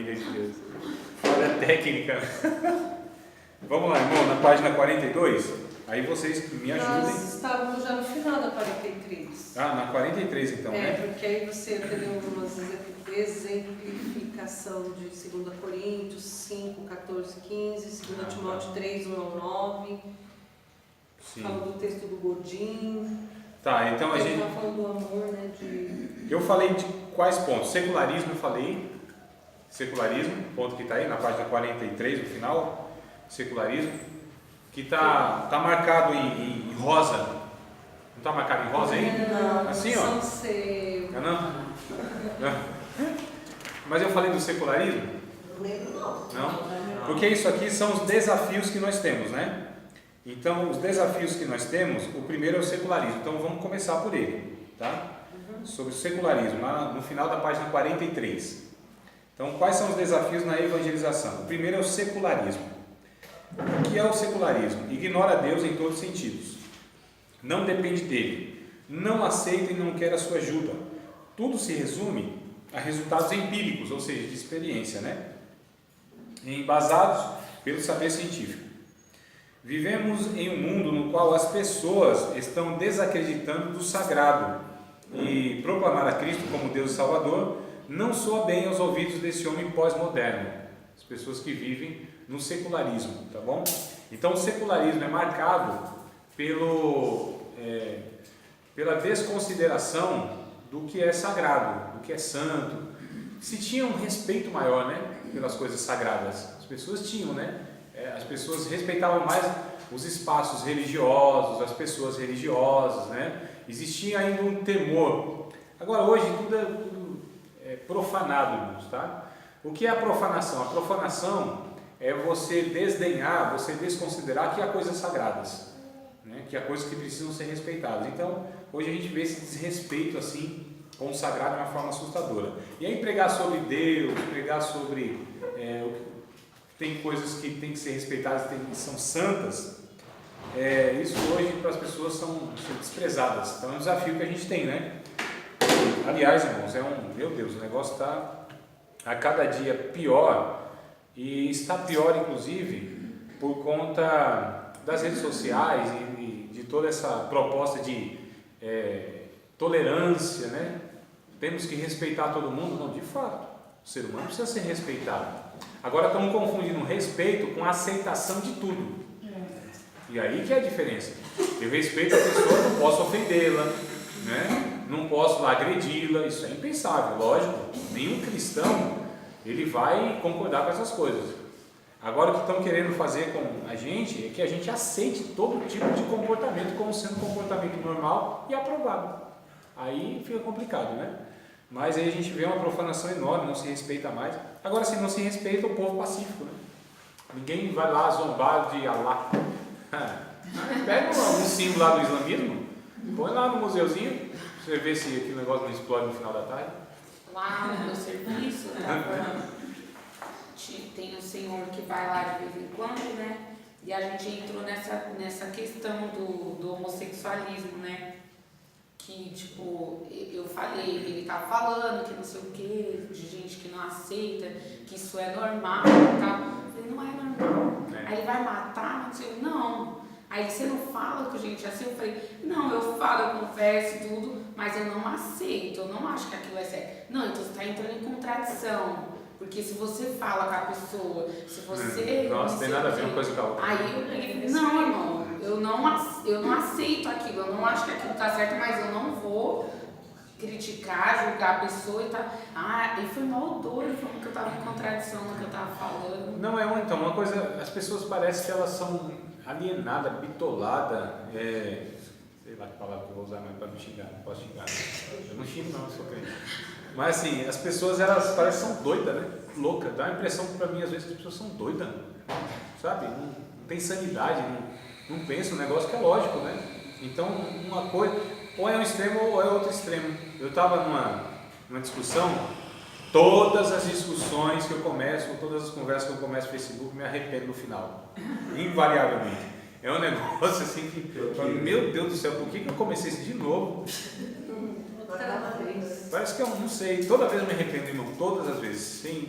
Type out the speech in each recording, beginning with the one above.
maravilha de Deus. Olha a técnica. Vamos lá, irmão, na página 42. Aí vocês me ajudem. Nós estávamos já no final da 43. Ah, na 43 então, né? Porque aí você teve algumas exemplificação de 2 Coríntios 5, 14, 15, 2 Timóteo 3, 1 ao 9. Sim. Fala do texto do Godinho. Tá, então a gente... estava falando do amor, né? Eu falei de quais pontos? Secularismo eu falei. Secularismo, ponto que está aí na página 43, no final. Secularismo. Que está marcado em rosa. Não está marcado em rosa aí? Não, assim, ó. Não? Mas eu falei do secularismo? Não lembro, não. Não? Porque isso aqui são os desafios que nós temos, né? Então, os desafios que nós temos, o primeiro é o secularismo. Então, vamos começar por ele, tá? Sobre o secularismo, lá no final da página 43. Então, quais são os desafios na evangelização? O primeiro é o secularismo. O que é o secularismo? Ignora Deus em todos os sentidos. Não depende dele. Não aceita e não quer a sua ajuda. Tudo se resume a resultados empíricos, ou seja, de experiência, né? Embasados pelo saber científico. Vivemos em um mundo no qual as pessoas estão desacreditando do sagrado e proclamar a Cristo como Deus e Salvador não soa bem aos ouvidos desse homem pós-moderno, as pessoas que vivem no secularismo, tá bom? Então o secularismo é marcado pela desconsideração do que é sagrado, do que é santo. Se tinha um respeito maior, né, pelas coisas sagradas, as pessoas tinham, né? As pessoas respeitavam mais os espaços religiosos, as pessoas religiosas, né? Existia ainda um temor. Agora hoje tudo é profanado, irmãos, tá? O que é a profanação? A profanação é você desdenhar, você desconsiderar que há coisas sagradas, né? Que há coisas que precisam ser respeitadas. Então hoje a gente vê esse desrespeito assim com o sagrado de uma forma assustadora. E aí pregar sobre Deus, pregar sobre tem coisas que têm que ser respeitadas, que são santas, isso hoje para as pessoas são desprezadas. Então é um desafio que a gente tem, né? Aliás, irmãos, meu Deus, o negócio está a cada dia pior, e está pior inclusive por conta das redes sociais e de toda essa proposta de tolerância, né? Temos que respeitar todo mundo. Não, de fato, o ser humano precisa ser respeitado. Agora estamos confundindo respeito com aceitação de tudo. E aí que é a diferença. Eu respeito a pessoa, não posso ofendê-la, né? Não posso lá agredi-la, isso é impensável, lógico. Nenhum cristão ele vai concordar com essas coisas. Agora o que estão querendo fazer com a gente é que a gente aceite todo tipo de comportamento como sendo um comportamento normal e aprovado. Aí fica complicado, né? Mas aí a gente vê uma profanação enorme, não se respeita mais. Agora, se não se respeita, o povo pacífico, né? Ninguém vai lá zombar de Allah. Pega um símbolo lá do islamismo, põe lá no museuzinho, pra você ver se aquele negócio não explode no final da tarde. Lá no meu serviço, tem um senhor que vai lá de vez em quando, né? E a gente entrou nessa questão do homossexualismo, né? Que, tipo, eu falei, ele tava falando que não sei o que, de gente que não aceita, que isso é normal e tal. Eu falei, não é normal. Aí ele vai matar, não sei, não. Aí você não fala com gente assim? Eu falei, não, eu falo, eu converso e tudo, mas eu não aceito, eu não acho que aquilo é certo. Não, então você está entrando em contradição. Porque se você fala com a pessoa, se você... Nossa, tem nada a ver uma coisa com a outra. Aí eu falei, não, irmão, eu não aceito aquilo, eu não acho que aquilo está certo, mas eu não vou criticar, julgar a pessoa e tal. Ele foi maldoso, falando que eu estava em contradição no que eu estava falando. Não, então, uma coisa, as pessoas parecem que elas são alienadas, bitoladas, sei lá que palavra que eu vou usar mais para me xingar, não posso xingar. Eu não xingo não, eu sou crente. Mas assim, as pessoas elas parecem que são doidas, né? Loucas. Dá a impressão para mim às vezes que as pessoas são doidas, sabe? Não tem sanidade, não pensa um negócio que é lógico, né? Então, uma coisa, ou é um extremo ou é outro extremo. Eu estava numa discussão, todas as discussões que eu começo, todas as conversas que eu começo no Facebook, me arrependo no final, invariavelmente. É um negócio assim que meu Deus do céu, por que eu comecei isso de novo? Parece que eu não sei, toda vez eu me arrependo, irmão, todas as vezes,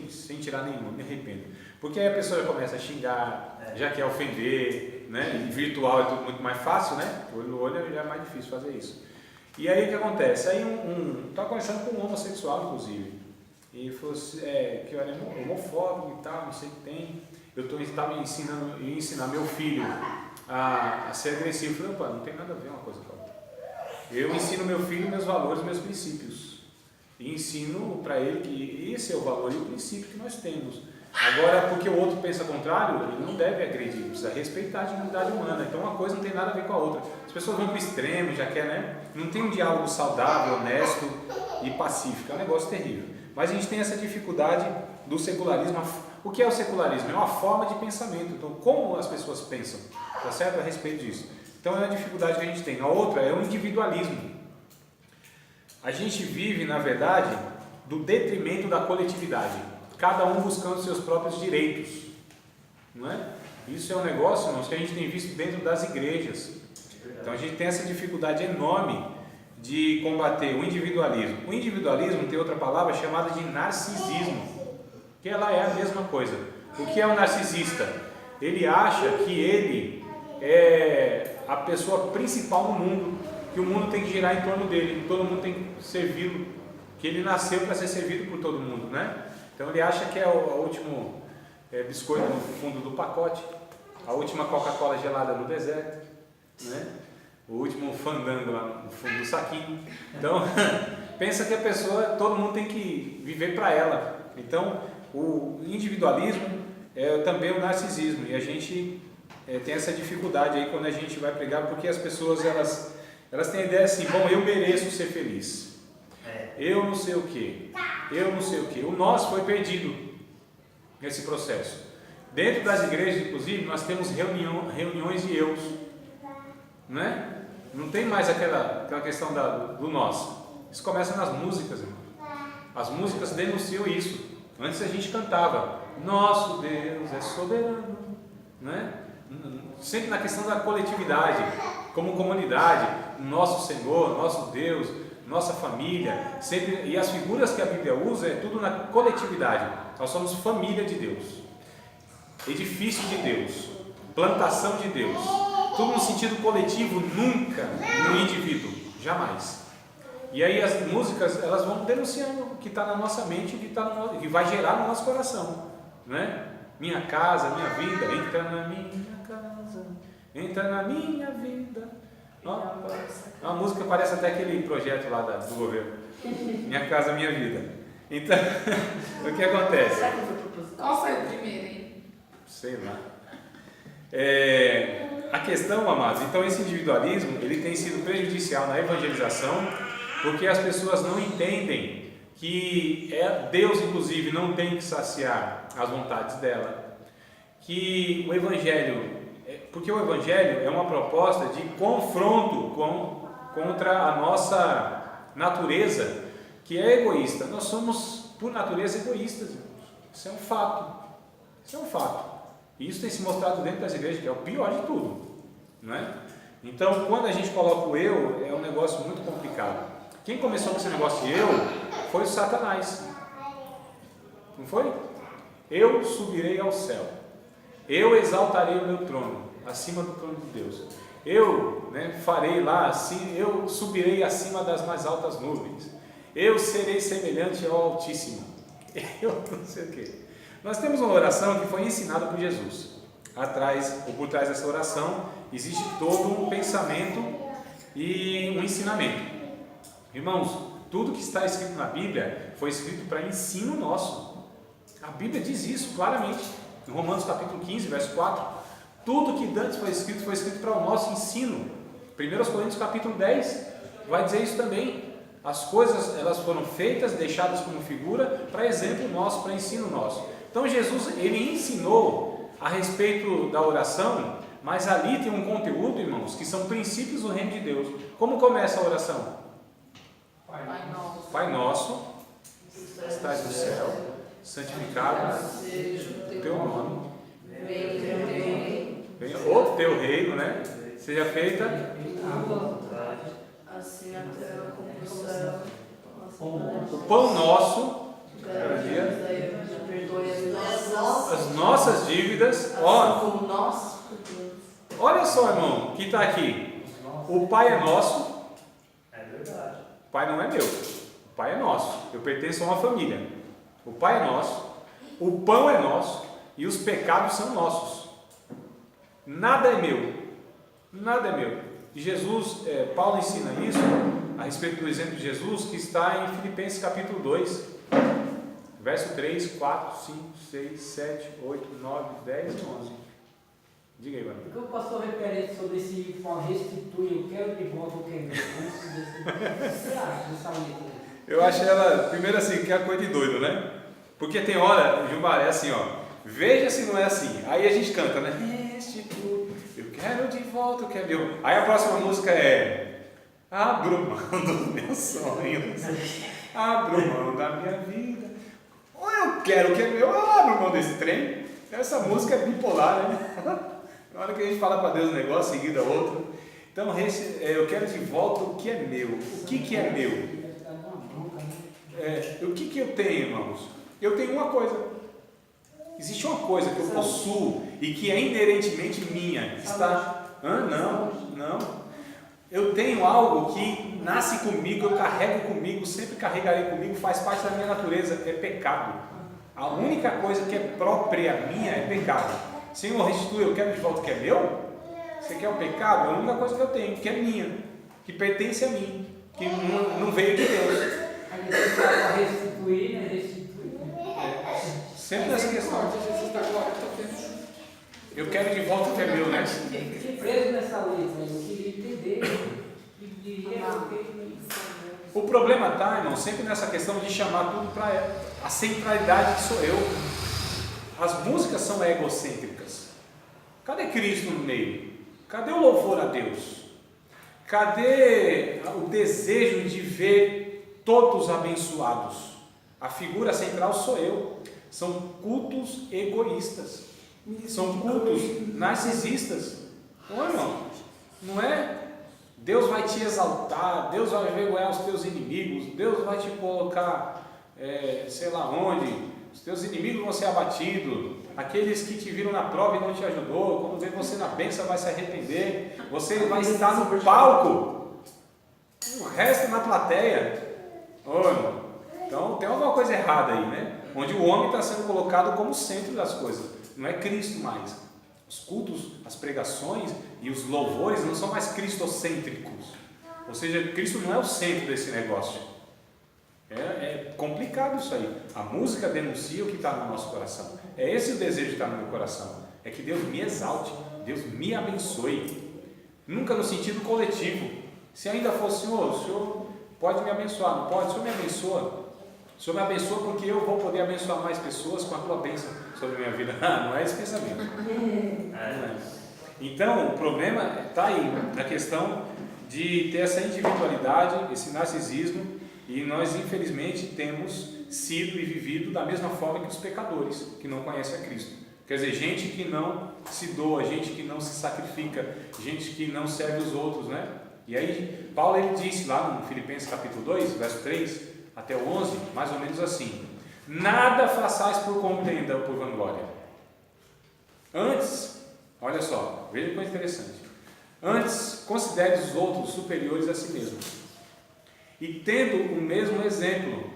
sem tirar nenhuma, me arrependo. Porque aí a pessoa já começa a xingar, já quer ofender, né? E virtual é tudo muito mais fácil, né? Olho no olho já é mais difícil fazer isso. E aí o que acontece? Aí estava conversando com um homossexual, inclusive, e falou assim, que eu era homofóbico e tal, não sei o que tem. Eu estava ensinar meu filho a ser agressivo. Eu falei, opa, não tem nada a ver uma coisa com a outra. Eu ensino meu filho meus valores, meus princípios. E ensino para ele que esse é o valor e o princípio que nós temos. Agora, porque o outro pensa contrário, ele não deve agredir, precisa respeitar a dignidade humana. Então uma coisa não tem nada a ver com a outra. As pessoas vão para o extremo, já quer, né? Não tem um diálogo saudável, honesto e pacífico. É um negócio terrível. Mas a gente tem essa dificuldade do secularismo. O que é o secularismo? É uma forma de pensamento. Então, como as pessoas pensam, tá certo? A respeito disso. Então, é a dificuldade que a gente tem. A outra é o individualismo. A gente vive, na verdade, do detrimento da coletividade. Cada um buscando seus próprios direitos. Não é? Isso é um negócio, irmãos, que a gente tem visto dentro das igrejas. Então, a gente tem essa dificuldade enorme de combater o individualismo. O individualismo tem outra palavra chamada de narcisismo, que ela é a mesma coisa. O que é o narcisista? Ele acha que ele é a pessoa principal no mundo, que o mundo tem que girar em torno dele, que todo mundo tem que servi-lo, que ele nasceu para ser servido por todo mundo, né? Então ele acha que é o último biscoito no fundo do pacote, a última Coca-Cola gelada no deserto, né? O último fandango lá no fundo do saquinho. Então, pensa que a pessoa, todo mundo tem que viver para ela. Então, o individualismo é também o narcisismo. E a gente tem essa dificuldade aí quando a gente vai pregar, porque as pessoas, elas têm a ideia assim, bom, eu mereço ser feliz. Eu não sei o que. Eu não sei o que. O nós foi perdido nesse processo. Dentro das igrejas, inclusive, nós temos reuniões de eus. Né? Não tem mais aquela questão do nós. Isso começa nas músicas, irmão. As músicas denunciam isso. Antes a gente cantava, nosso Deus é soberano, né? Sempre na questão da coletividade, como comunidade, nosso Senhor, nosso Deus, nossa família, sempre, e as figuras que a Bíblia usa é tudo na coletividade. Nós somos família de Deus, edifício de Deus, plantação de Deus. Tudo no sentido coletivo, nunca no indivíduo, jamais. E aí as músicas, elas vão denunciando o que está na nossa mente, que vai gerar no nosso coração, né? Minha casa, minha vida, entra na minha casa, entra na minha vida. A música parece até aquele projeto lá do governo, Minha Casa, Minha Vida. Então, o que acontece? Qual foi o primeiro, hein? Sei lá. A questão, amados, então esse individualismo, ele tem sido prejudicial na evangelização, porque as pessoas não entendem que Deus, inclusive, não tem que saciar as vontades dela, que o Evangelho, porque o Evangelho é uma proposta de confronto contra a nossa natureza, que é egoísta. Nós somos, por natureza, egoístas, irmãos. Isso é um fato. Isso é um fato. E isso tem se mostrado dentro das igrejas, que é o pior de tudo, não é? Então, quando a gente coloca o eu, é um negócio muito complicado. Quem começou com esse negócio de eu foi o Satanás. Não foi? Eu subirei ao céu. Eu exaltarei o meu trono, acima do trono de Deus. Eu farei lá assim, eu subirei acima das mais altas nuvens. Eu serei semelhante ao Altíssimo. Eu não sei o quê. Nós temos uma oração que foi ensinada por Jesus. Por trás dessa oração existe todo um pensamento e um ensinamento. Irmãos, tudo que está escrito na Bíblia foi escrito para ensino nosso. A Bíblia diz isso claramente. Em Romanos capítulo 15, verso 4. Tudo que antes foi escrito para o nosso ensino. 1 Coríntios capítulo 10 vai dizer isso também. As coisas, elas foram feitas, deixadas como figura, para exemplo nosso, para ensino nosso. Então Jesus, ele ensinou a respeito da oração, mas ali tem um conteúdo, irmãos, que são princípios do reino de Deus. Como começa a oração? Pai nosso, que estás no céu, santificado seja o teu nome, venha o teu reino, né? Seja feita assim na terra como no céu. O pão nosso, Perdoe as nossas dívidas. Ó, como nós perdoamos. olha só, irmão, que está aqui. O Pai é nosso. É verdade. O Pai não é meu. O Pai é nosso. Eu pertenço a uma família. O Pai é nosso. O pão é nosso. E os pecados são nossos. Nada é meu. Nada é meu. E Jesus, Paulo ensina isso a respeito do exemplo de Jesus, que está em Filipenses capítulo 2, verso 3, 4, 5, 6, 7, 8, 9, 10 e 11. Diga aí, mano. O que o pastor refere sobre esse fala, restitui, eu quero de volta o que é meu? O que você acha dessa letra? Eu acho ela, primeiro assim, que é uma coisa de doido, né? Porque tem hora, Gilmar, é assim, ó. Veja se não é assim. Aí a gente canta, né? Restitui, eu quero de volta o que é meu. Aí a próxima música é abro mão dos meus sonhos, abro mão da minha vida. Ou eu quero o que é meu, eu abro mão desse trem. Essa música é bipolar, né? Na hora que a gente fala para Deus um negócio, seguida outro. Então, eu quero de volta o que é meu. O que é meu? O que eu tenho, irmãos? Eu tenho uma coisa. Existe uma coisa que eu possuo e que é inerentemente minha. Está... Não. Eu tenho algo que nasce comigo, eu carrego comigo, sempre carregarei comigo, faz parte da minha natureza, é pecado. A única coisa que é própria minha é pecado. Senhor, restitui, eu quero de volta o que é meu? Você quer o pecado? É a única coisa que eu tenho, que é minha, que pertence a mim, que não veio de Deus. Aí você fala restituir, né? Restituir. Sempre nessa questão. Eu quero de volta o que é meu, né? Fiquei preso nessa letra, eu queria entender. O problema está, irmão, sempre nessa questão de chamar tudo para a centralidade que sou eu. As músicas são egocêntricas. Cadê Cristo no meio? Cadê o louvor a Deus? Cadê o desejo de ver todos abençoados? A figura central sou eu. São cultos egoístas. São cultos narcisistas. Não é, irmão? Não é? Deus vai te exaltar, Deus vai vergonhar os teus inimigos, Deus vai te colocar, sei lá onde, os teus inimigos vão ser abatidos, aqueles que te viram na prova e não te ajudou, quando vê você na bênção vai se arrepender, você vai estar no palco, o resto na plateia. Irmão, então tem alguma coisa errada aí, né? Onde o homem está sendo colocado como centro das coisas, não é Cristo mais. Os cultos, as pregações e os louvores não são mais cristocêntricos. Ou seja, Cristo não é o centro desse negócio. É complicado isso aí. A música denuncia o que está no nosso coração. É esse o desejo que está no meu coração. É que Deus me exalte, Deus me abençoe. Nunca no sentido coletivo. Se ainda fosse, Senhor, o Senhor pode me abençoar, não pode? O Senhor me abençoa. O Senhor me abençoa porque eu vou poder abençoar mais pessoas com a tua bênção sobre a minha vida. Não é esse pensamento. Não é. Então, o problema está aí, na questão de ter essa individualidade, esse narcisismo, e nós, infelizmente, temos sido e vivido da mesma forma que os pecadores, que não conhecem a Cristo. Quer dizer, gente que não se doa, gente que não se sacrifica, gente que não serve os outros, né? E aí, Paulo ele disse lá no Filipenses capítulo 2, verso 3 até o 11, mais ou menos assim: nada façais por contenda ou por vanglória. Antes, olha só, veja que coisa interessante. Antes, considere os outros superiores a si mesmo. E tendo o mesmo exemplo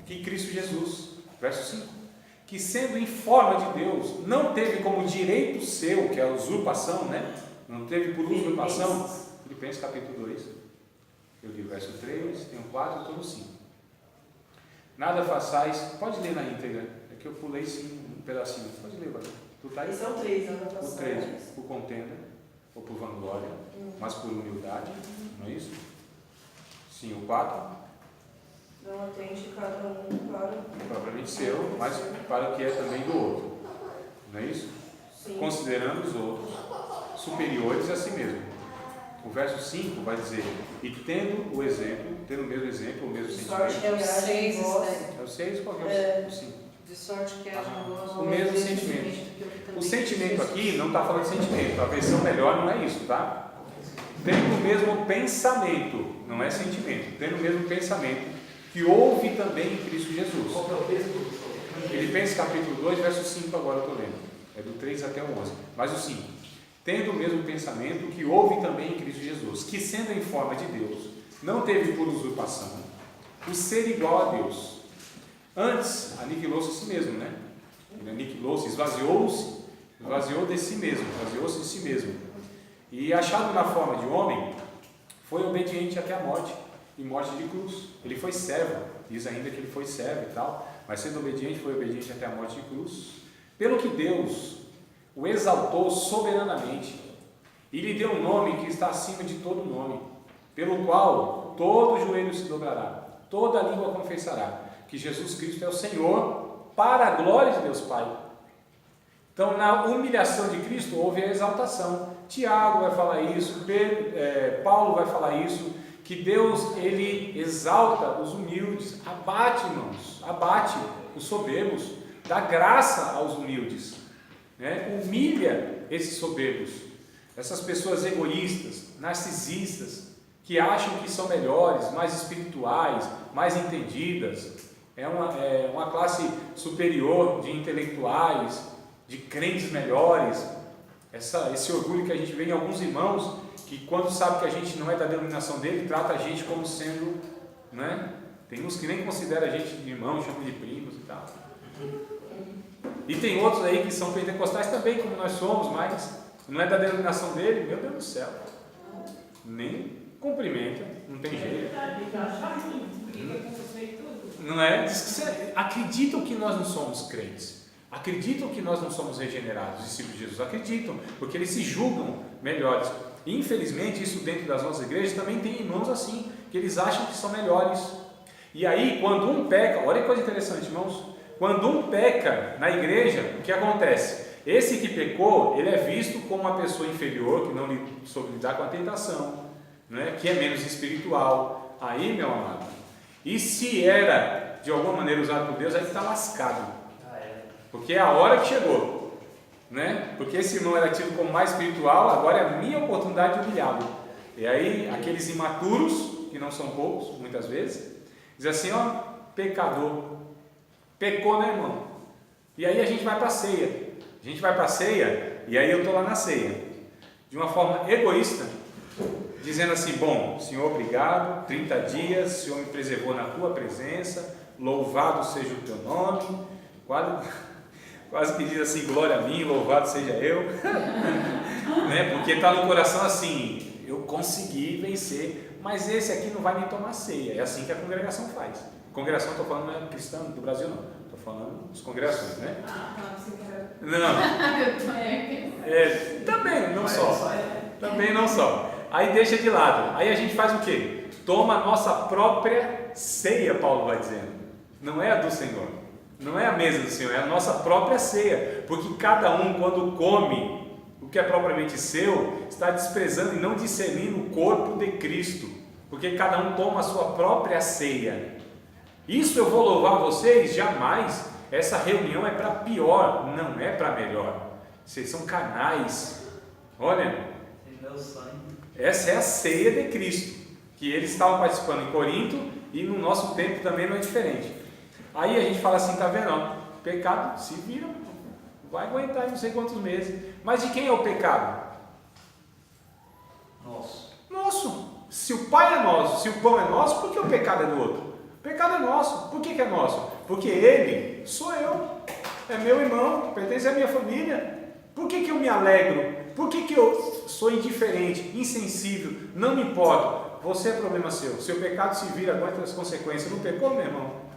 que Cristo Jesus, verso 5, que sendo em forma de Deus, não teve como direito seu, que é a usurpação, né? Não teve por usurpação. Filipenses capítulo 2. Eu li o verso 3, tenho 4, estou no 5. Nada façais, pode ler na íntegra, é que eu pulei sim um pedacinho, pode ler, vai. Tu tá aí? Esse é o 3, O 3, por contenda, ou por vanglória, mas por humildade, não é isso? Sim, o 4. Não atende cada um para o propriamente seu, mas para o que é também do outro, não é isso? Sim. Considerando os outros superiores a si mesmo. O verso 5 vai dizer: e tendo o exemplo, tendo o mesmo exemplo, o mesmo sentimento. É o 6, É o 6, qual é o 5? De sorte que haja em vós o mesmo sentimento. O sentimento aqui não está falando de sentimento, a versão melhor não é isso, tá? tendo o mesmo pensamento, não é sentimento, tendo o mesmo pensamento que houve também em Cristo Jesus. Qual que é o texto, professor? Filipenses capítulo 2, verso 5 agora eu estou lendo. É do 3 até o 11. Mas o 5. Tendo o mesmo pensamento que houve também em Cristo Jesus, que sendo em forma de Deus, não teve por usurpação o ser igual a Deus. Antes, aniquilou-se a si mesmo, né? Ele aniquilou-se, esvaziou de si mesmo, esvaziou-se de si mesmo. E achado na forma de homem, foi obediente até a morte, e morte de cruz. Ele foi servo, diz ainda que ele foi servo e tal, mas sendo obediente, foi obediente até a morte de cruz. Pelo que Deus o exaltou soberanamente e lhe deu um nome que está acima de todo nome, pelo qual todo joelho se dobrará, toda língua confessará que Jesus Cristo é o Senhor, para a glória de Deus Pai. Então, na humilhação de Cristo houve a exaltação. Tiago vai falar isso, Paulo vai falar isso, que Deus, ele exalta os humildes, abate, irmãos, abate os soberbos, dá graça aos humildes, né? Humilha esses soberbos, essas pessoas egoístas, narcisistas, que acham que são melhores, mais espirituais, mais entendidas, é uma classe superior de intelectuais, de crentes melhores, esse orgulho que a gente vê em alguns irmãos, que quando sabe que a gente não é da denominação dele, trata a gente como sendo, né? Tem uns que nem consideram a gente de irmão, chamam de primos e tal. E tem outros aí que são pentecostais também, como nós somos, mas não é da denominação dele, meu Deus do céu. Nem cumprimenta, não tem jeito. Não é? Acreditam que nós não somos crentes. Acreditam que nós não somos regenerados, discípulos de Jesus. Acreditam, porque eles se julgam melhores. Infelizmente, isso dentro das nossas igrejas também tem irmãos assim, que eles acham que são melhores. E aí, quando um peca, olha que coisa interessante, irmãos. Quando um peca na igreja, o que acontece? Esse que pecou, ele é visto como uma pessoa inferior, que não soube lidar com a tentação, né? Que é menos espiritual. Aí, meu amado, e se era de alguma maneira usado por Deus, aí está lascado. Porque é a hora que chegou, né? Porque esse irmão era tido como mais espiritual, agora é a minha oportunidade de humilhá-lo. E aí, aqueles imaturos, que não são poucos, muitas vezes, diz assim, ó, pecador, pecou, né, irmão? E aí a gente vai para a ceia. A gente vai para a ceia, e aí eu estou lá na ceia, de uma forma egoísta, dizendo assim, bom, Senhor, obrigado, 30 dias, o Senhor me preservou na tua presença, louvado seja o teu nome, quase que diz assim, glória a mim, louvado seja eu, né? Porque está no coração assim, eu consegui vencer, mas esse aqui não vai nem tomar ceia. É assim que a congregação faz. Congregação, estou falando, não é cristã do Brasil não, estou falando das congregações, né? Não, também não só, também não só. Aí deixa de lado, aí a gente faz o quê? Toma a nossa própria ceia, Paulo vai dizendo, não é a do Senhor. Não é a mesa do Senhor, é a nossa própria ceia, porque cada um, quando come o que é propriamente seu, está desprezando e não discernindo o corpo de Cristo, porque cada um toma a sua própria ceia. Isso eu vou louvar vocês? Jamais. Essa reunião é para pior, não é para melhor. Vocês são carnais. Olha, essa é a ceia de Cristo, que eles estavam participando em Corinto e no nosso tempo também não é diferente. Aí a gente fala assim, tá vendo? Ó, pecado se vira, vai aguentar não sei quantos meses. Mas de quem é o pecado? Nosso. Se o Pai é nosso, se o pão é nosso, por que o pecado é do outro? O pecado é nosso. Por que é nosso? Porque ele sou eu, é meu irmão, pertence à minha família. Por que eu me alegro? Por que eu sou indiferente, insensível, não me importo? Você é problema seu. Seu pecado se vira, aguenta as consequências. Não pecou, meu irmão?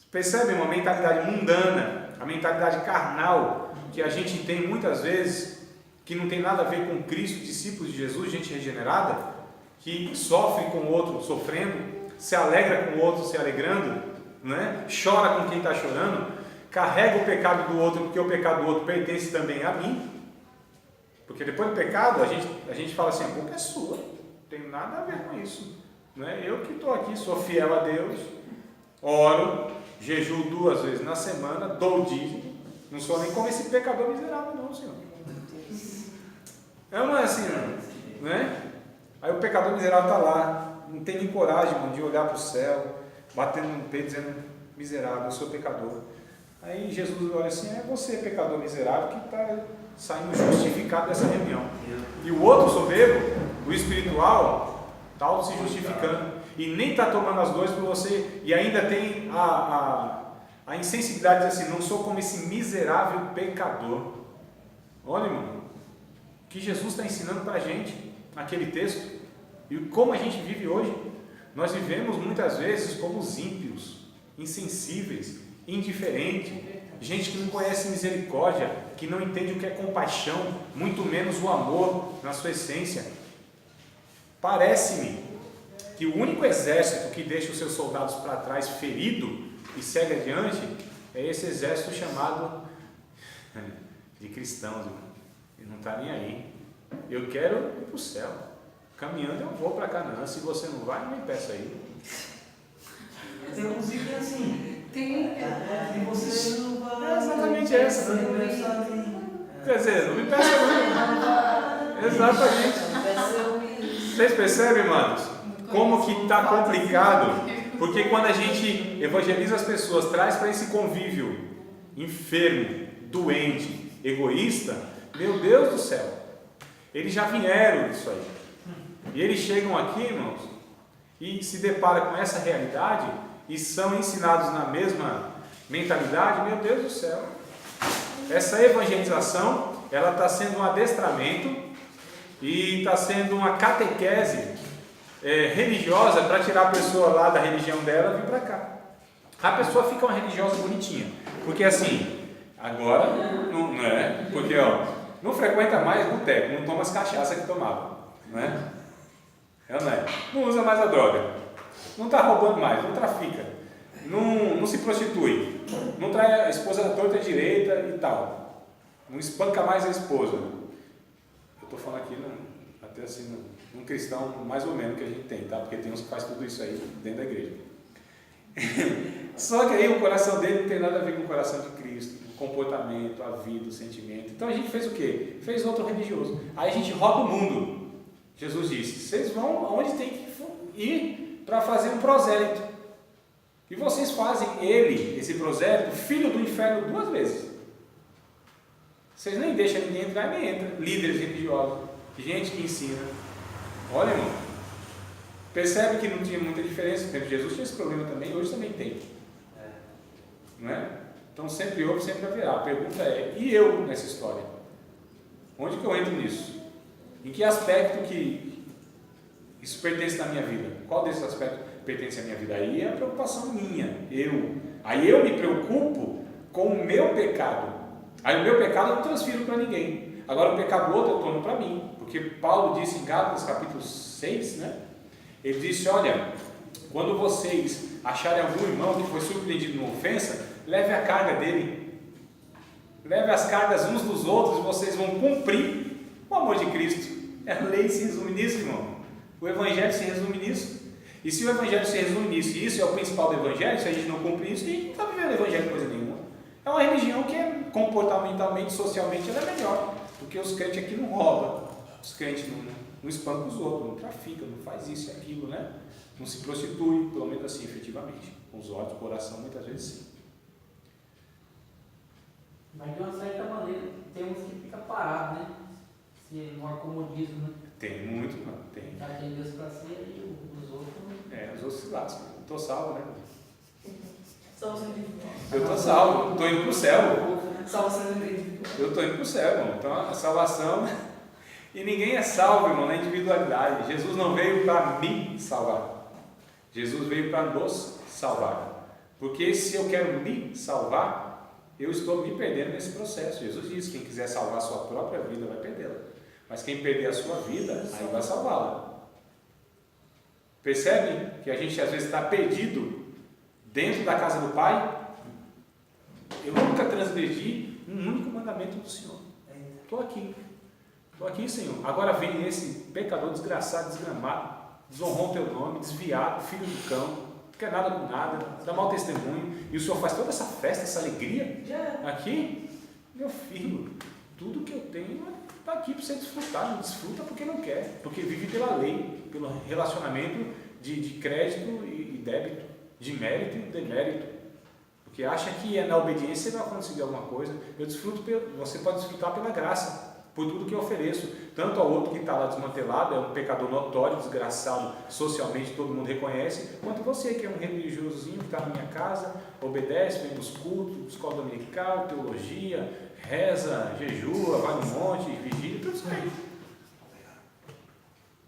Percebem uma mentalidade mundana, a mentalidade carnal que a gente tem muitas vezes, que não tem nada a ver com Cristo, discípulos de Jesus, gente regenerada, que sofre com o outro sofrendo, se alegra com o outro se alegrando, né? Chora com quem está chorando, carrega o pecado do outro, porque o pecado do outro pertence também a mim, porque depois do pecado a gente fala assim, a culpa é sua, não tem nada a ver com isso, né? Eu que estou aqui, sou fiel a Deus, oro, jejuo 2 vezes na semana, dou o dízimo, não sou nem como esse pecador miserável não, Senhor. É uma assim, não. né? Aí o pecador miserável está lá, não tem nem coragem, irmão, de olhar para o céu, batendo no peito, dizendo, miserável, eu sou pecador. Aí Jesus olha assim, é você, pecador miserável, que está saindo justificado dessa reunião. E o outro soberbo, o espiritual, está auto se justificando e nem está tomando as dores por você, e ainda tem a insensibilidade de dizer assim, não sou como esse miserável pecador. Olha, irmão, o que Jesus está ensinando para a gente naquele texto e como a gente vive hoje. Nós vivemos muitas vezes como os ímpios, insensíveis, indiferentes, gente que não conhece misericórdia, que não entende o que é compaixão, muito menos o amor na sua essência. Parece-me que o único exército que deixa os seus soldados para trás ferido e segue adiante é esse exército chamado de cristãos. Ele não está nem aí. Eu quero ir para o céu. Caminhando eu vou para Canaã. Se você não vai, não me peça aí. Tem música que é assim. Tem. E você não vai. É exatamente essa. Quer dizer, não me peça não. Exatamente. Vocês percebem, irmãos? Como que está complicado? Porque quando a gente evangeliza as pessoas, traz para esse convívio enfermo, doente, egoísta, meu Deus do céu, eles já vieram disso aí. E eles chegam aqui, irmãos, e se deparam com essa realidade e são ensinados na mesma mentalidade, meu Deus do céu. Essa evangelização, ela está sendo um adestramento e está sendo uma catequese religiosa para tirar a pessoa lá da religião dela e vir para cá. A pessoa fica uma religiosa bonitinha, porque assim, agora não é, porque não frequenta mais boteco, não toma as cachaças que tomava, não é? Não usa mais a droga, não está roubando mais, não trafica, não se prostitui, não trai a esposa da torta direita e tal, não espanca mais a esposa. Eu estou falando aqui até assim, um cristão mais ou menos que a gente tem, tá? Porque tem uns que faz tudo isso aí dentro da igreja. Só que aí o coração dele não tem nada a ver com o coração de Cristo, o comportamento, a vida, o sentimento. Então a gente fez o quê? Fez outro religioso. Aí a gente roda o mundo. Jesus disse, vocês vão aonde tem que ir para fazer um prosélito. E vocês fazem esse prosélito, filho do inferno 2 vezes. Vocês nem deixam ninguém entrar, nem entra. Líderes religiosos, gente que ensina. Olha, irmão, percebe que não tinha muita diferença. No tempo de Jesus tinha esse problema também, hoje também tem. Não é? Então sempre houve, sempre haverá. A pergunta é, e eu nessa história? Onde que eu entro nisso? Em que aspecto que isso pertence na minha vida? Qual desses aspectos pertence à minha vida? Aí é a preocupação minha, Aí eu me preocupo com o meu pecado. Aí o meu pecado eu não transfiro para ninguém. Agora o pecado do outro eu tomo para mim. Porque Paulo disse em Gálatas capítulo 6, né? Ele disse, olha, quando vocês acharem algum irmão que foi surpreendido numa ofensa, leve a carga dele. Leve as cargas uns dos outros e vocês vão cumprir o amor de Cristo. A lei se resume nisso, irmão. O Evangelho se resume nisso. E se o Evangelho se resume nisso, e isso é o principal do Evangelho, se a gente não cumprir isso, a gente não está vivendo o Evangelho coisa nenhuma. É uma religião que comportamentalmente, socialmente, ela é melhor. Porque os crentes aqui não roubam, os crentes não espancam os outros, não traficam, não faz isso e aquilo, né? Não se prostitui, pelo menos assim, efetivamente. Com os olhos, o coração, muitas vezes sim. Mas de uma certa maneira, tem uns que fica parado, né? Se no acomodismo, né? Tem muito, mano, tem. Já tem Deus para ser e os outros. Os outros se lascam. Estou salvo, né? Eu estou salvo, estou indo para o céu. Eu estou indo para o céu, irmão. Então a salvação. E ninguém é salvo, irmão, na individualidade. Jesus não veio para me salvar. Jesus veio para nos salvar. Porque se eu quero me salvar, eu estou me perdendo nesse processo. Jesus disse: quem quiser salvar a sua própria vida vai perdê-la. Mas quem perder a sua vida, aí vai salvá-la. Percebe que a gente às vezes está perdido dentro da casa do Pai? Eu nunca transgredi um único mandamento do Senhor. Estou aqui, Senhor. Agora vem esse pecador desgraçado, desgramado, desonrou o teu nome, desviado, filho do cão, não quer nada com nada, dá mau testemunho, e o Senhor faz toda essa festa, essa alegria aqui? Meu filho, tudo que eu tenho está aqui para você desfrutar, não desfruta porque não quer, porque vive pela lei, pelo relacionamento de crédito e débito, de mérito e demérito, porque acha que na obediência vai conseguir alguma coisa. Você pode desfrutar pela graça, por tudo que eu ofereço, tanto ao outro que está lá desmantelado, é um pecador notório, desgraçado, socialmente todo mundo reconhece, quanto você que é um religiosozinho que está na minha casa, obedece, vem nos cultos, escola dominical, teologia, reza, jejua, vai no monte, vigia, tudo isso aí.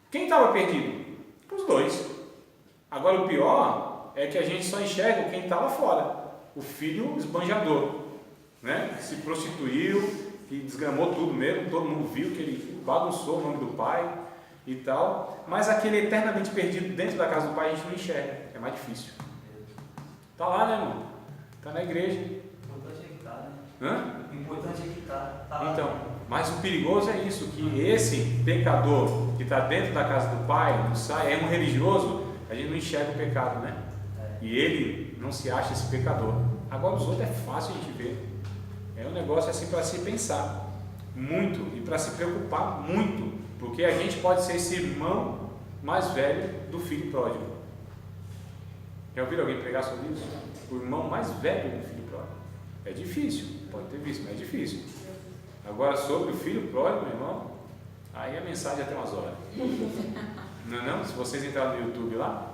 Quem estava perdido? Os dois. Agora o pior é que a gente só enxerga quem está lá fora, o filho esbanjador, né? Se prostituiu, que desgramou tudo mesmo, todo mundo viu que ele bagunçou o nome do pai e tal, mas aquele eternamente perdido dentro da casa do pai a gente não enxerga, é mais difícil. Está lá, né, irmão? Está na igreja. O importante é que está, né? Hã? O importante é que está. Tá lá. Então, mas o perigoso é isso, que esse pecador que está dentro da casa do pai, não sai, é um religioso, a gente não enxerga o pecado, né? E ele não se acha esse pecador. Agora os outros é fácil a gente ver. É um negócio assim para se pensar muito e para se preocupar muito, porque a gente pode ser esse irmão mais velho do filho pródigo. Já ouviram alguém pregar sobre isso? O irmão mais velho do filho pródigo. É difícil, pode ter visto, mas é difícil. Agora sobre o filho pródigo, meu irmão, aí a mensagem até umas horas. Não é não? Se vocês entrarem no YouTube lá,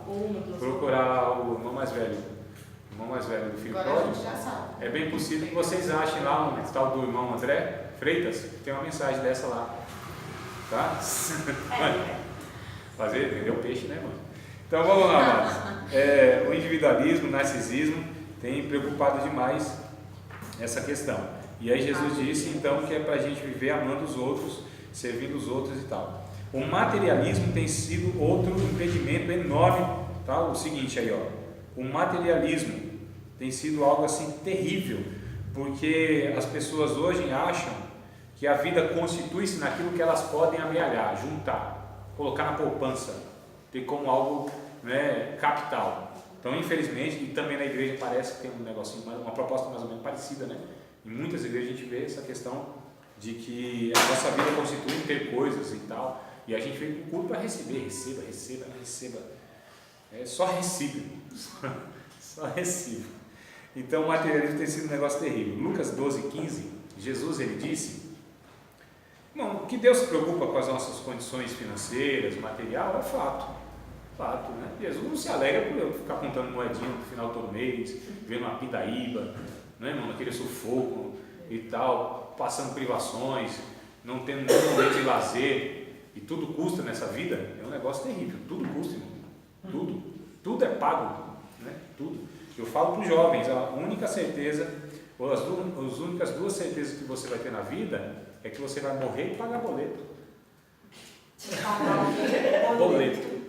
procurar o irmão mais velho do filho Agora a pródigo, gente já sabe. é bem possível que vocês achem lá um tal do irmão André Freitas, que tem uma mensagem dessa lá. Tá? Fazer, vender o peixe, né, mano? Então vamos lá, mano. O individualismo, o narcisismo tem preocupado demais essa questão. E aí Jesus disse então que é para a gente viver amando os outros, servindo os outros e tal. O materialismo tem sido outro impedimento enorme, tá? O seguinte aí, ó. O materialismo tem sido algo assim terrível, porque as pessoas hoje acham que a vida constitui-se naquilo que elas podem amealhar, juntar, colocar na poupança, ter como algo, né, capital. Então, infelizmente, e também na igreja parece que tem um negocinho, uma proposta mais ou menos parecida, né? Em muitas igrejas a gente vê essa questão de que a nossa vida constitui em ter coisas e tal, e a gente vem para o culto para receber, receba. É só recibo, só recibo. Então o materialismo tem sido um negócio terrível. Lucas 12:15, Jesus ele disse, não, que Deus se preocupa com as nossas condições financeiras, material, é fato, né? Jesus não se alegra por eu ficar contando moedinha no final do todo mês, vendo uma pindaíba, né, irmão, aquele sufoco e tal, passando privações, não tendo nenhum momento de lazer, e tudo custa nessa vida, é um negócio terrível, tudo custa, irmão. Tudo é pago, né? Tudo. Eu falo para os jovens, a única certeza, ou as únicas duas certezas que você vai ter na vida é que você vai morrer e pagar boleto. Boleto.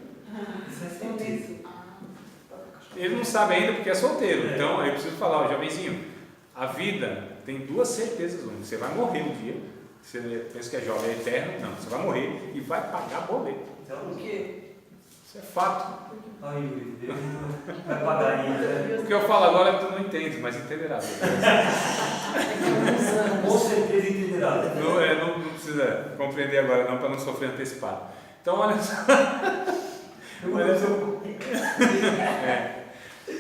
Ele não sabe ainda porque é solteiro, então eu preciso falar, ó, jovenzinho, a vida tem duas certezas, você vai morrer um dia, você pensa que é jovem, é eterno, não, você vai morrer e vai pagar boleto. Então o quê? Isso é fato. Ai, Deus vai pagar ainda. O que eu falo agora tu não entende, mas entenderá. Com certeza entenderá. Não precisa compreender agora não, para não sofrer antecipado. Então olha só.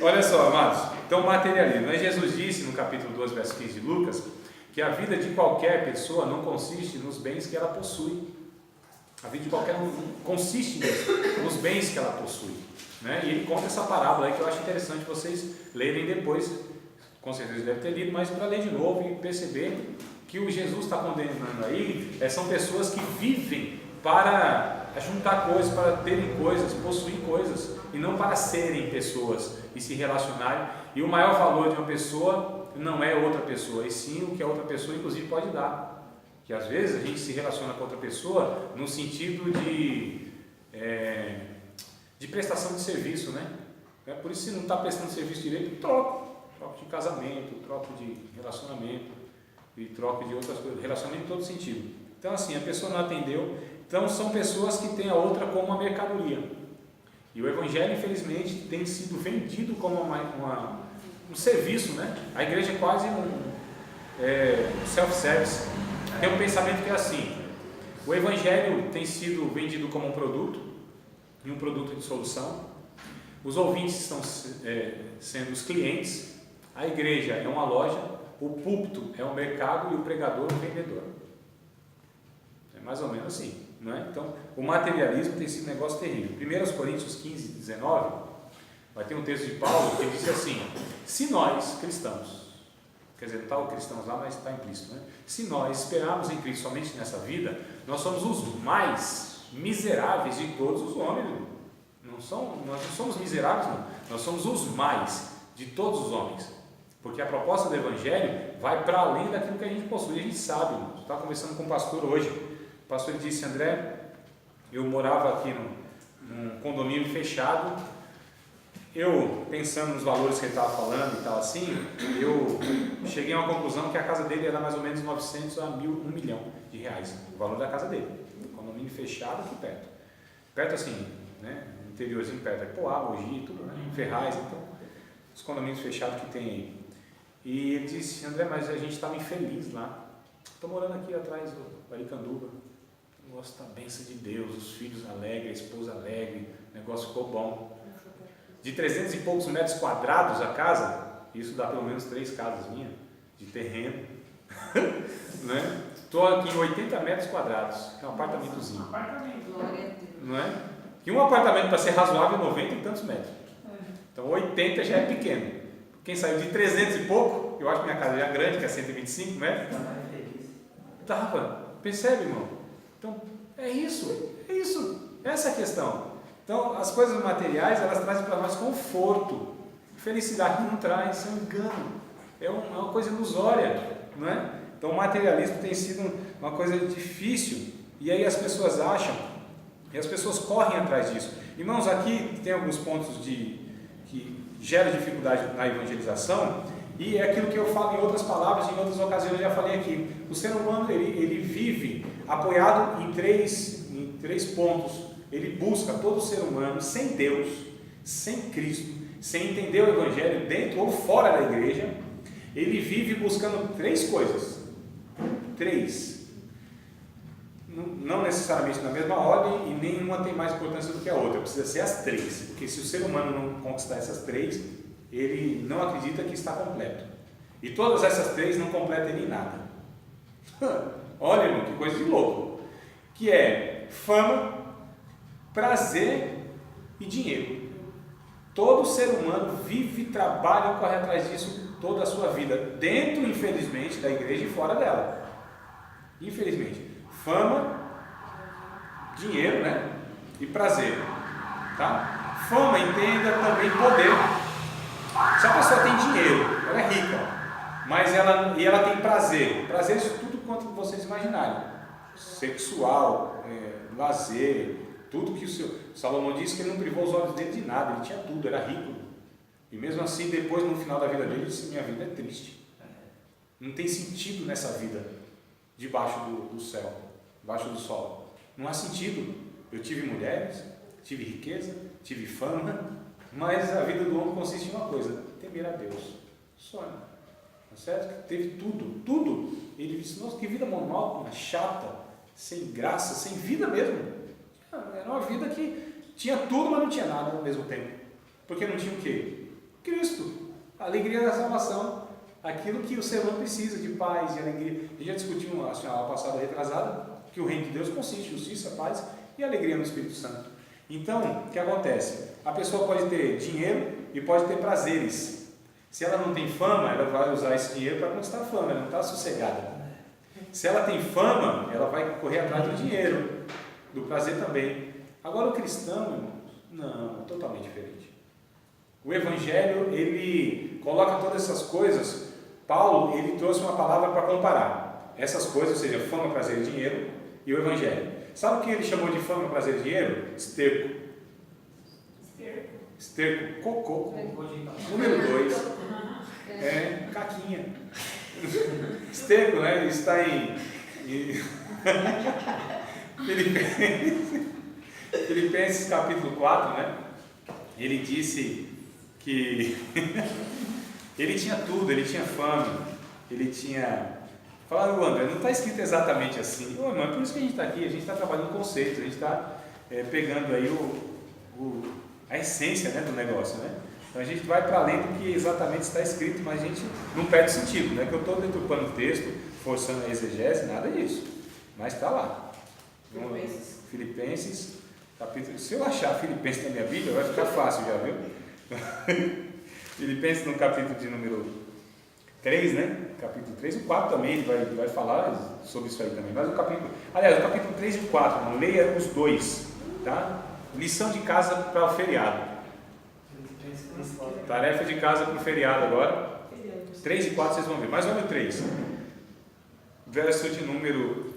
Olha só, amados. Então materialismo. Mas Jesus disse no capítulo 12, verso 15 de Lucas, que a vida de qualquer pessoa não consiste nos bens que ela possui. A vida de qualquer um consiste nos bens que ela possui, né? E ele conta essa parábola aí que eu acho interessante vocês lerem depois, com certeza deve ter lido, mas para ler de novo e perceber que o Jesus está condenando aí são pessoas que vivem para juntar coisas, para terem coisas, possuir coisas, e não para serem pessoas e se relacionarem. E o maior valor de uma pessoa não é outra pessoa, e sim o que a outra pessoa inclusive pode dar. Que às vezes a gente se relaciona com outra pessoa no sentido de prestação de serviço, né? Por isso, se não está prestando serviço direito, troca de casamento, troca de relacionamento e troca de outras coisas, relacionamento em todo sentido. Então assim, a pessoa não atendeu, então são pessoas que têm a outra como uma mercadoria. E o Evangelho, infelizmente, tem sido vendido como um serviço, né? A igreja é quase um self-service. Tem um pensamento que é assim, O Evangelho tem sido vendido como um produto, e um produto de solução. Os ouvintes estão sendo os clientes, a igreja é uma loja, o púlpito é um mercado e o pregador é um vendedor. É mais ou menos assim, não é? Então, o materialismo tem sido um negócio terrível. 1 Coríntios 15, 19, vai ter um texto de Paulo que diz assim: se nós, cristãos, quer dizer, não está o cristãos lá, mas está implícito, né? Se nós esperarmos em Cristo somente nessa vida, nós somos os mais miseráveis de todos os homens. Nós não somos miseráveis, não. Nós somos os mais de todos os homens. Porque a proposta do Evangelho vai para além daquilo que a gente possui. A gente sabe, eu estava conversando com um pastor hoje. O pastor disse: André, eu morava aqui num condomínio fechado. Eu, pensando nos valores que ele estava falando e tal assim, eu cheguei a uma conclusão que a casa dele era mais ou menos 900 a 1 milhão de reais, o valor da casa dele. Condomínio fechado aqui perto. Perto assim, né? Interiorzinho perto, é Poá, Mogi, tudo, né? Ferraz, então, os condomínios fechados que tem aí. E ele disse: André, mas a gente estava infeliz lá. Estou morando aqui atrás do Aricanduva. O negócio está bênção de Deus, os filhos alegres, a esposa alegre, o negócio ficou bom. De 300 e poucos metros quadrados a casa, isso dá pelo menos 3 casas minhas, de terreno. Né? Estou aqui em 80 metros quadrados, é um apartamentozinho. Não é? E um apartamento, para ser razoável, é 90 e tantos metros. Então 80 já é pequeno. Quem saiu de 300 e pouco, eu acho que minha casa já é grande, que é 125 metros. Percebe, irmão? Então, é isso, essa é a questão. Então, as coisas materiais, elas trazem para nós conforto. Felicidade não traz, é um engano. É uma coisa ilusória, não é? Então, o materialismo tem sido uma coisa difícil. E aí as pessoas acham, e as pessoas correm atrás disso. Irmãos, aqui tem alguns pontos que geram dificuldade na evangelização, e é aquilo que eu falo em outras palavras, em outras ocasiões eu já falei aqui. O ser humano, ele vive apoiado em três pontos. Ele busca, todo ser humano, sem Deus, sem Cristo, sem entender o Evangelho dentro ou fora da igreja, ele vive buscando 3 coisas. 3. Não necessariamente na mesma ordem, e nenhuma tem mais importância do que a outra. Precisa ser as 3, porque se o ser humano não conquistar essas 3, ele não acredita que está completo. E todas essas 3 não completam ele em nada. Olha, irmão, que coisa de louco. Que é fama, prazer e dinheiro. Todo ser humano vive, trabalha e corre atrás disso toda a sua vida, dentro, infelizmente, da igreja e fora dela. Infelizmente. Fama, dinheiro, né? E prazer. Tá? Fama, entenda também poder. Se a pessoa tem dinheiro, ela é rica, mas ela tem prazer. Prazer é tudo quanto vocês imaginarem. Sexual, lazer, tudo que Salomão disse que ele não privou os olhos dele de nada, ele tinha tudo, era rico. E mesmo assim, depois, no final da vida dele, ele disse: minha vida é triste. Não tem sentido nessa vida, debaixo do céu, debaixo do sol. Não há sentido. Eu tive mulheres, tive riqueza, tive fama, mas a vida do homem consiste em uma coisa: temer a Deus. Só, tá certo? Teve tudo. Ele disse: nossa, que vida monótona, chata, sem graça, sem vida mesmo. Era uma vida que tinha tudo, mas não tinha nada ao mesmo tempo. Porque não tinha o quê? Cristo, a alegria da salvação, aquilo que o ser humano precisa, de paz, de alegria. A gente já discutiu na aula passada retrasada que o reino de Deus consiste em justiça, paz e alegria no Espírito Santo. Então, o que acontece? A pessoa pode ter dinheiro e pode ter prazeres. Se ela não tem fama, ela vai usar esse dinheiro para conquistar fama, ela não está sossegada. Se ela tem fama, ela vai correr atrás do dinheiro, do prazer também. Agora o cristão, irmãos, não, totalmente diferente. O Evangelho, ele coloca todas essas coisas. Paulo, ele trouxe uma palavra para comparar essas coisas, ou seja, fama, prazer e dinheiro, e o Evangelho. Sabe o que ele chamou de fama, prazer e dinheiro? Esterco. Esterco, cocô. Número 2 é caquinha. Esterco, né? Ele está em Filipenses capítulo 4, né? Ele disse que ele tinha tudo, ele tinha fama, ele tinha Falaram, André, não está escrito exatamente assim. Ô, irmão, é por isso que a gente está aqui, a gente está trabalhando conceitos, a gente está pegando aí a essência, né, do negócio, né? Então a gente vai para além do que exatamente está escrito, mas a gente não perde sentido, não é que eu estou deturpando o texto, forçando a exegese, nada disso. Mas está lá. Filipenses, capítulo. Se eu achar Filipenses na minha Bíblia, vai ficar fácil, já viu? Filipenses no capítulo de número 3, né? Capítulo 3 e o 4 também, ele vai falar sobre isso aí também. Mas o capítulo 3 e o 4, irmão, leia os dois, tá? Lição de casa para o feriado. Tarefa de casa para o feriado agora. 3 e 4 vocês vão ver. Mas olha o 3. Verso de número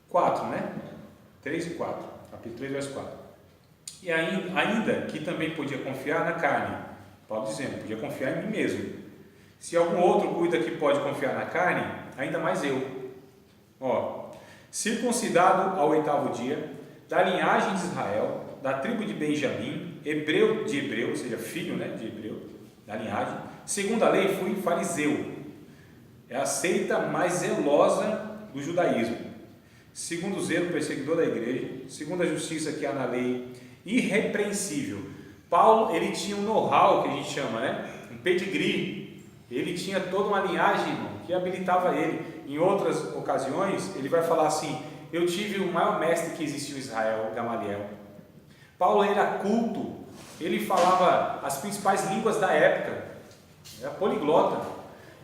4, né? 3 e 4. Capítulo 3, verso 4. E ainda que também podia confiar na carne. Paulo dizendo, podia confiar em mim mesmo. Se algum outro cuida que pode confiar na carne, ainda mais eu. Circuncidado ao 8º dia, da linhagem de Israel, da tribo de Benjamim, hebreu de hebreu, ou seja, filho, né, de hebreu, da linhagem. Segundo a lei, fui fariseu. É a seita mais zelosa do judaísmo. Segundo o zelo, perseguidor da igreja. Segundo a justiça que há na lei, irrepreensível. Paulo, ele tinha um know-how, que a gente chama, né? Um pedigree. Ele tinha toda uma linhagem, irmão, que habilitava ele. Em outras ocasiões, ele vai falar assim, eu tive o maior mestre que existiu em Israel, Gamaliel. Paulo era culto, ele falava as principais línguas da época, era poliglota.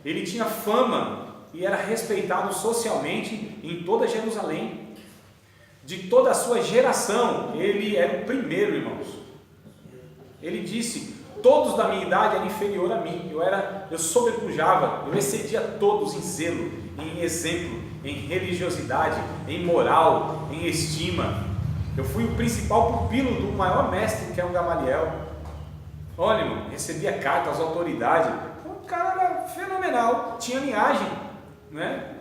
Ele tinha fama e era respeitado socialmente em toda Jerusalém. De toda a sua geração, ele era o primeiro, irmãos. Ele disse, todos da minha idade eram inferior a mim, eu sobrepujava, eu excedia todos em zelo, em exemplo, em religiosidade, em moral, em estima. Eu fui o principal pupilo do maior mestre, que é o Gamaliel. Olha, irmão, recebia cartas às autoridades, o cara era fenomenal, tinha linhagem, né?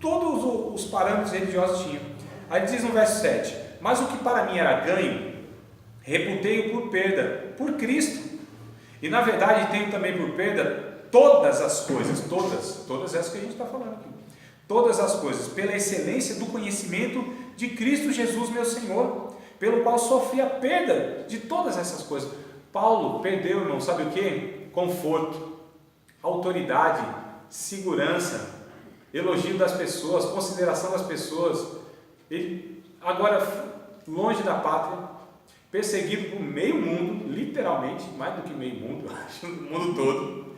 Todos os parâmetros religiosos tinham. Aí diz no verso 7, mas o que para mim era ganho, reputei-o por perda, por Cristo. E na verdade tenho também por perda todas as coisas, todas essas que a gente está falando aqui. Todas as coisas, pela excelência do conhecimento de Cristo Jesus, meu Senhor, pelo qual sofri a perda de todas essas coisas. Paulo perdeu, irmão, sabe o que? Conforto, autoridade, segurança, elogio das pessoas, consideração das pessoas. Ele, agora, longe da pátria, perseguido por meio mundo, literalmente, mais do que meio mundo, eu acho, o mundo todo,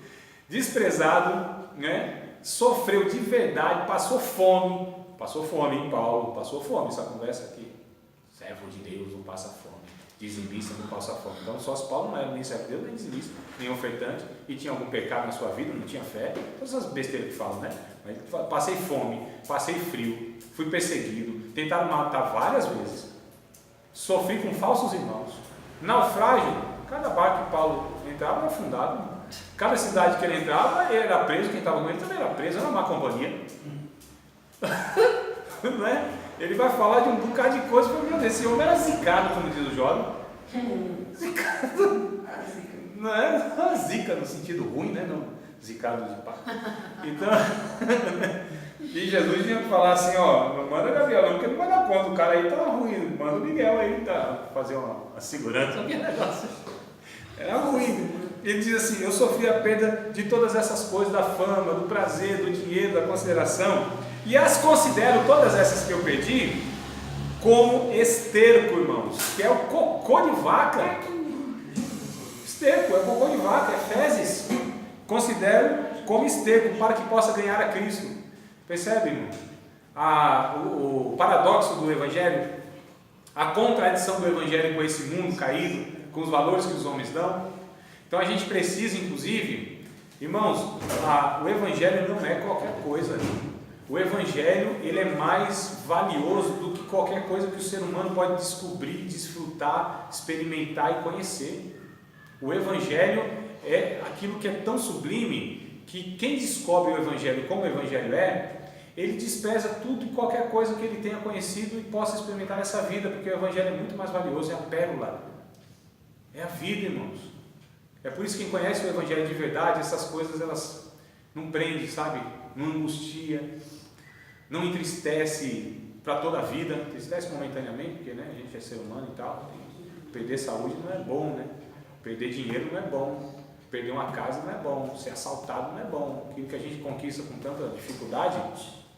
desprezado, né? Sofreu de verdade, passou fome, hein, Paulo, passou fome, essa conversa aqui, servo de Deus não passa fome, dizimista não passa fome. Então, só se Paulo não era nem servo de Deus, nem dizimista, nem ofertante, e tinha algum pecado na sua vida, não tinha fé, todas essas besteiras que falam, né? Mas passei fome, passei frio, fui perseguido, tentaram matar várias vezes, sofri com falsos irmãos, naufrágio, cada barco que Paulo entrava era afundado, cada cidade que ele entrava, ele era preso, quem estava com ele também era preso, era uma má companhia. Não é? Ele vai falar de um bocado de coisa, meu Deus, esse homem era zicado, como diz o jovem. Zicado. Não é? Zica no sentido ruim, né? Não, zicado de pá. Então, e Jesus tinha que falar assim, não manda Gabriel não, porque não vai dar conta, o cara aí tá ruim, manda o Miguel aí, tá, fazer uma segurança, que negócio. Era ruim. Ele diz assim, eu sofri a perda de todas essas coisas, da fama, do prazer, do dinheiro, da consideração, e as considero, todas essas que eu perdi, como esterco, irmãos, que é o cocô de vaca. Esterco, é cocô de vaca, é fezes. Considero como esterco, para que possa ganhar a Cristo. Percebe, irmão? O paradoxo do Evangelho, a contradição do Evangelho com esse mundo caído, com os valores que os homens dão. Então a gente precisa, inclusive, irmãos, o Evangelho não é qualquer coisa. O Evangelho, ele é mais valioso do que qualquer coisa que o ser humano pode descobrir, desfrutar, experimentar e conhecer. O Evangelho é aquilo que é tão sublime que quem descobre o Evangelho como o Evangelho ele despreza tudo e qualquer coisa que ele tenha conhecido e possa experimentar nessa vida, porque o Evangelho é muito mais valioso, é a pérola, é a vida, irmãos. É por isso que quem conhece o Evangelho de verdade, essas coisas não prende, sabe? Não angustia, não entristece para toda a vida, entristece momentaneamente, porque né, a gente é ser humano e tal, perder saúde não é bom, né? Perder dinheiro não é bom, perder uma casa não é bom, ser assaltado não é bom, aquilo que a gente conquista com tanta dificuldade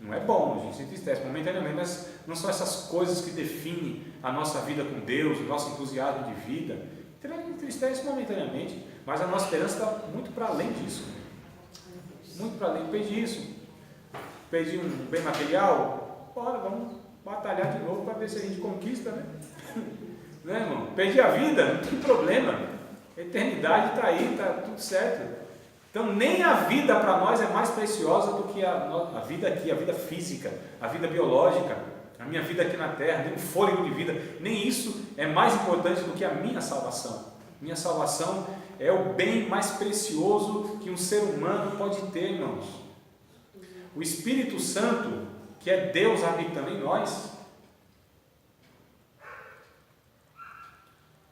não é bom, a gente se entristece momentaneamente, mas não são essas coisas que definem a nossa vida com Deus, o nosso entusiasmo de vida, entristece momentaneamente, mas a nossa esperança está muito para além disso, muito para além. Perdi isso, perdi um bem material, bora, vamos batalhar de novo para ver se a gente conquista, né? Né, irmão? Perdi a vida, não tem problema, a eternidade está aí, está tudo certo. Então nem a vida para nós é mais preciosa do que a vida aqui, a vida física, a vida biológica, a minha vida aqui na terra, nem o fôlego de vida, nem isso é mais importante do que a minha salvação. Minha salvação é o bem mais precioso que um ser humano pode ter, irmãos. O Espírito Santo, que é Deus habitando em nós.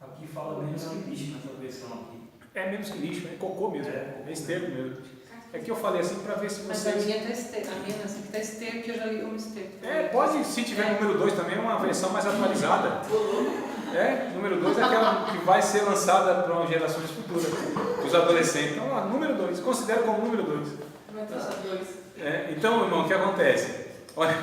Aqui fala menos que lixo nessa versão aqui. É menos que lixo, é cocô mesmo, é esterco mesmo. É que eu falei assim para ver se Mas vocês... a minha está esterco, a minha assim, está esterco, que eu já li como esterco. Pode, se tiver número 2 também, é uma versão mais atualizada. Número 2 é aquela que vai ser lançada para gerações futuras, os adolescentes. Então, lá, número 2, considera como número 2. Então, irmão, o que acontece? Olha,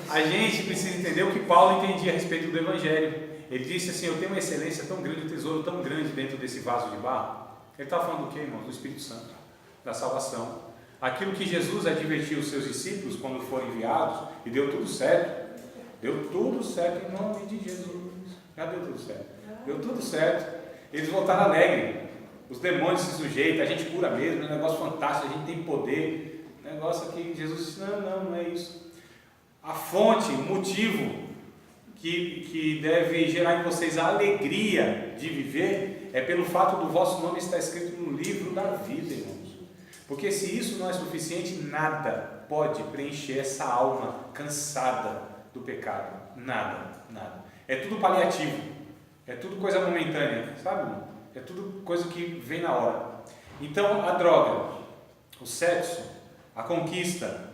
a gente precisa entender o que Paulo entendia a respeito do Evangelho. Ele disse assim: eu tenho uma excelência tão grande, um tesouro tão grande dentro desse vaso de barro. Ele está falando do quê, irmão? Do Espírito Santo, da salvação. Aquilo que Jesus advertiu os seus discípulos quando foram enviados, e deu tudo certo. Deu tudo certo em nome de Jesus. Já deu tudo certo. Deu tudo certo. Eles voltaram alegres. Os demônios se sujeitam, a gente cura mesmo, é um negócio fantástico, a gente tem poder. Negócio que Jesus disse: não é isso. A fonte, o motivo que deve gerar em vocês a alegria de viver é pelo fato do vosso nome estar escrito no livro da vida, irmãos. Porque se isso não é suficiente, nada pode preencher essa alma cansada do pecado. Nada. É tudo paliativo, é tudo coisa momentânea, sabe, irmão? É tudo coisa que vem na hora. Então a droga, o sexo, a conquista,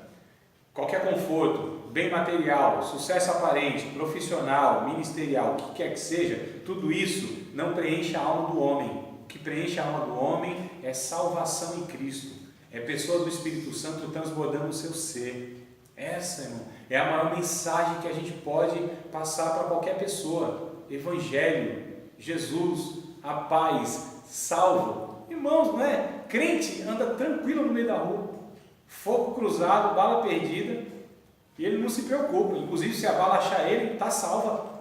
qualquer conforto, bem material, sucesso aparente, profissional, ministerial, o que quer que seja, tudo isso não preenche a alma do homem. O que preenche a alma do homem é salvação em Cristo, é pessoa do Espírito Santo transbordando o seu ser. Essa, irmão, é a maior mensagem que a gente pode passar para qualquer pessoa. Evangelho, Jesus, a paz, salvo. Irmãos, não é? Crente anda tranquilo no meio da rua, fogo cruzado, bala perdida, e ele não se preocupa. Inclusive, se a bala achar ele, está salva.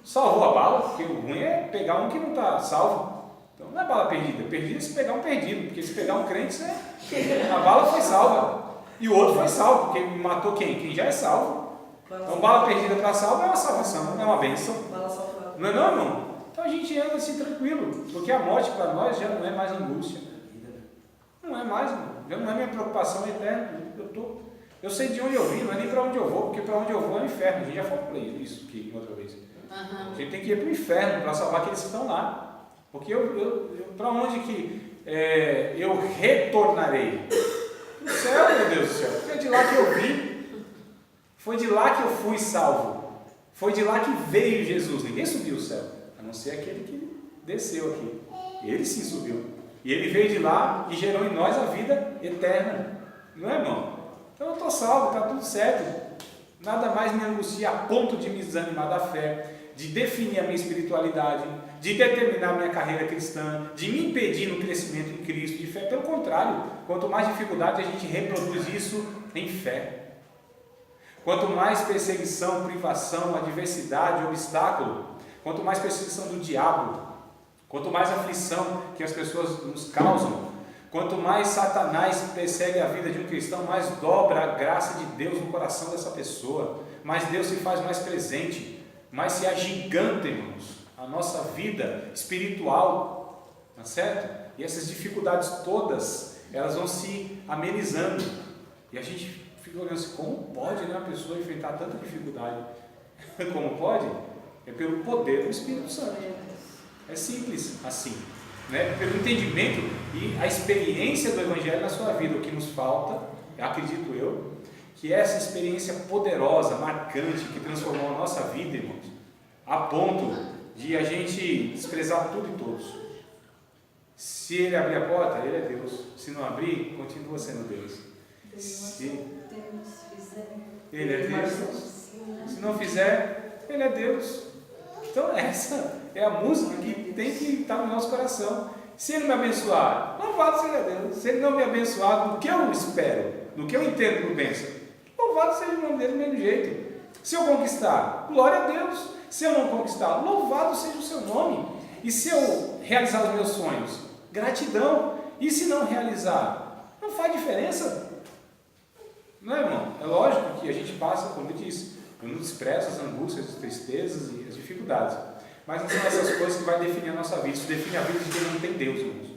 Salvou a bala, porque o ruim é pegar um que não está salvo. Então não é bala perdida. Perdida é se pegar um perdido, porque se pegar um crente, a bala foi salva. E o outro foi salvo, porque matou quem? Quem já é salvo. Então bala perdida para salvo é uma salvação, é uma bênção. Não é não, irmão? Então a gente anda assim tranquilo, porque a morte para nós já não é mais angústia. Não é mais, irmão. Já não é minha preocupação eterna. Eu sei de onde eu vim, não é nem para onde eu vou, porque para onde eu vou é o inferno. A gente já falou isso aqui outra vez. A gente tem que ir para o inferno para salvar aqueles que estão lá. Porque para onde que eu retornarei? O céu, meu Deus do céu. Foi de lá que eu vim. Foi de lá que eu fui salvo. Foi de lá que veio Jesus. Ninguém subiu o céu, a não ser aquele que desceu aqui. Ele sim subiu. E ele veio de lá e gerou em nós a vida eterna. Não é, irmão? Então eu estou salvo, está tudo certo. Nada mais me angustia a ponto de me desanimar da fé, de definir a minha espiritualidade, de determinar a minha carreira cristã, de me impedir no crescimento em Cristo, de fé. Pelo contrário, quanto mais dificuldade a gente reproduz isso em fé. Quanto mais perseguição, privação, adversidade, obstáculo, quanto mais perseguição do diabo, quanto mais aflição que as pessoas nos causam, quanto mais Satanás persegue a vida de um cristão, mais dobra a graça de Deus no coração dessa pessoa, mais Deus se faz mais presente, mais se agiganta, irmãos, a nossa vida espiritual, tá certo? E essas dificuldades todas, elas vão se amenizando, e a gente fica olhando assim: como pode, né, uma pessoa enfrentar tanta dificuldade? Como pode? É pelo poder do Espírito Santo. É simples assim, né? Pelo entendimento e a experiência do Evangelho na sua vida. O que nos falta, acredito eu, que essa experiência poderosa, marcante, que transformou a nossa vida, irmãos, a ponto de a gente desprezar tudo e todos. Se Ele abrir a porta, Ele é Deus. Se não abrir, continua sendo Deus. Se Ele é Deus. Se não fizer, Ele é Deus. Então essa é a música que tem que estar no nosso coração. Se Ele me abençoar, louvado seja Deus. Se Ele não me abençoar no que eu espero, no que eu entendo por bênção, louvado seja o nome dele do mesmo jeito. Se eu conquistar, glória a Deus. Se eu não conquistar, louvado seja o seu nome. E se eu realizar os meus sonhos, gratidão. E se não realizar, não faz diferença. Não é, irmão? É lógico que a gente passa, como eu disse, eu não desprezo as angústias, as tristezas e as dificuldades. Mas não são essas coisas que vai definir a nossa vida. Isso define a vida de quem não tem Deus, irmãos.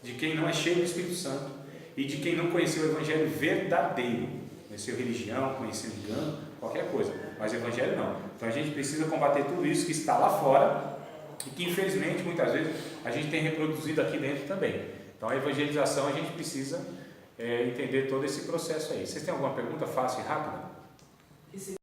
De quem não é cheio do Espírito Santo. E de quem não conheceu o Evangelho verdadeiro. Conheceu religião, conheceu engano, qualquer coisa. Mas o Evangelho não. Então a gente precisa combater tudo isso que está lá fora. E que infelizmente, muitas vezes, a gente tem reproduzido aqui dentro também. Então a evangelização, a gente precisa entender todo esse processo aí. Vocês têm alguma pergunta fácil e rápida?